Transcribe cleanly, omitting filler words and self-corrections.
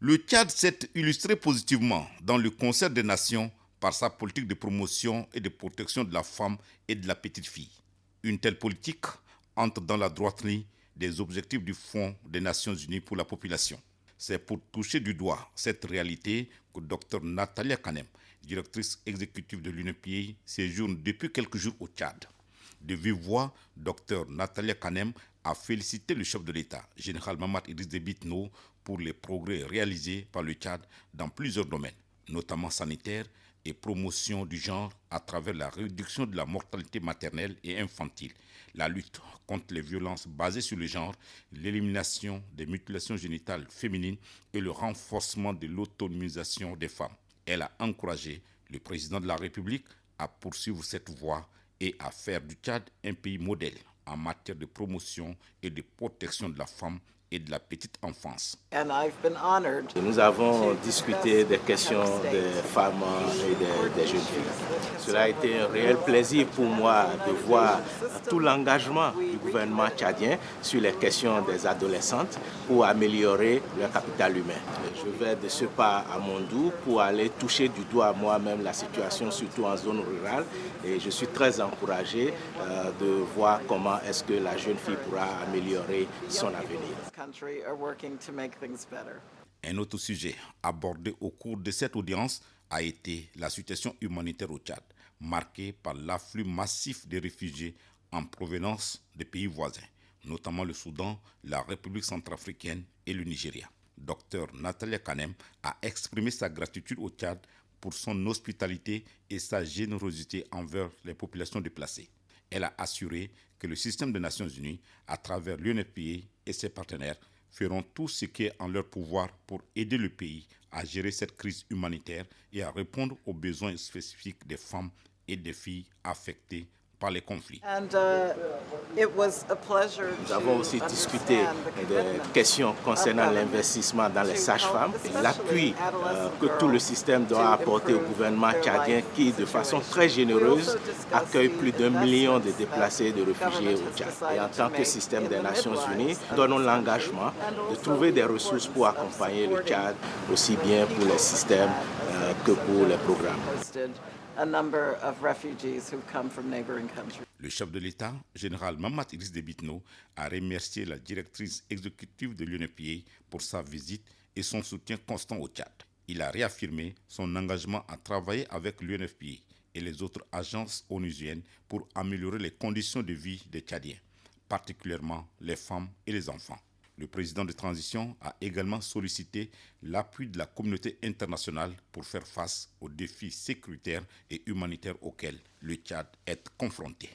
Le Tchad s'est illustré positivement dans le concert des nations par sa politique de promotion et de protection de la femme et de la petite fille. Une telle politique entre dans la droite ligne des objectifs du Fonds des Nations Unies pour la population. C'est pour toucher du doigt cette réalité que Dr Natalia Kanem, directrice exécutive de l'UNEPI, séjourne depuis quelques jours au Tchad. De vive voix, Dr Natalia Kanem a félicité le chef de l'État, général Mamad Idriss Déby Itno, pour les progrès réalisés par le Tchad dans plusieurs domaines, notamment sanitaires et promotion du genre à travers la réduction de la mortalité maternelle et infantile, la lutte contre les violences basées sur le genre, l'élimination des mutilations génitales féminines et le renforcement de l'autonomisation des femmes. Elle a encouragé le président de la République à poursuivre cette voie et à faire du Tchad un pays modèle en matière de promotion et de protection de la femme et de la petite enfance. Nous avons discuté des questions des femmes et des jeunes filles. Cela a été un réel plaisir pour moi de voir tout l'engagement du gouvernement tchadien sur les questions des adolescentes pour améliorer leur capital humain. Je vais de ce pas à Mondou pour aller toucher du doigt moi-même la situation, surtout en zone rurale. Et je suis très encouragé de voir comment est-ce que la jeune fille pourra améliorer son avenir. Un autre sujet abordé au cours de cette audience a été la situation humanitaire au Tchad, marquée par l'afflux massif de réfugiés en provenance des pays voisins, notamment le Soudan, la République centrafricaine et le Nigeria. Dr Natalia Kanem a exprimé sa gratitude au Tchad pour son hospitalité et sa générosité envers les populations déplacées. Elle a assuré que le système des Nations Unies, à travers l'UNFPA et ses partenaires, feront tout ce qui est en leur pouvoir pour aider le pays à gérer cette crise humanitaire et à répondre aux besoins spécifiques des femmes et des filles affectées par les conflits. Nous avons aussi discuté des questions concernant l'investissement dans les sages-femmes, l'appui que tout le système doit apporter au gouvernement tchadien qui, de façon très généreuse, accueille plus d'1 million de déplacés et de réfugiés au Tchad. Et en tant que système des Nations Unies, nous donnons l'engagement de trouver des ressources pour accompagner le Tchad, aussi bien pour les systèmes que pour les programmes. Le chef de l'État, général Mamad Idriss Déby Itno, a remercié la directrice exécutive de l'UNEPI pour sa visite et son soutien constant au Tchad. Il a réaffirmé son engagement à travailler avec l'UNFPA et les autres agences onusiennes pour améliorer les conditions de vie des Tchadiens, particulièrement les femmes et les enfants. Le président de transition a également sollicité l'appui de la communauté internationale pour faire face aux défis sécuritaires et humanitaires auxquels le Tchad est confronté.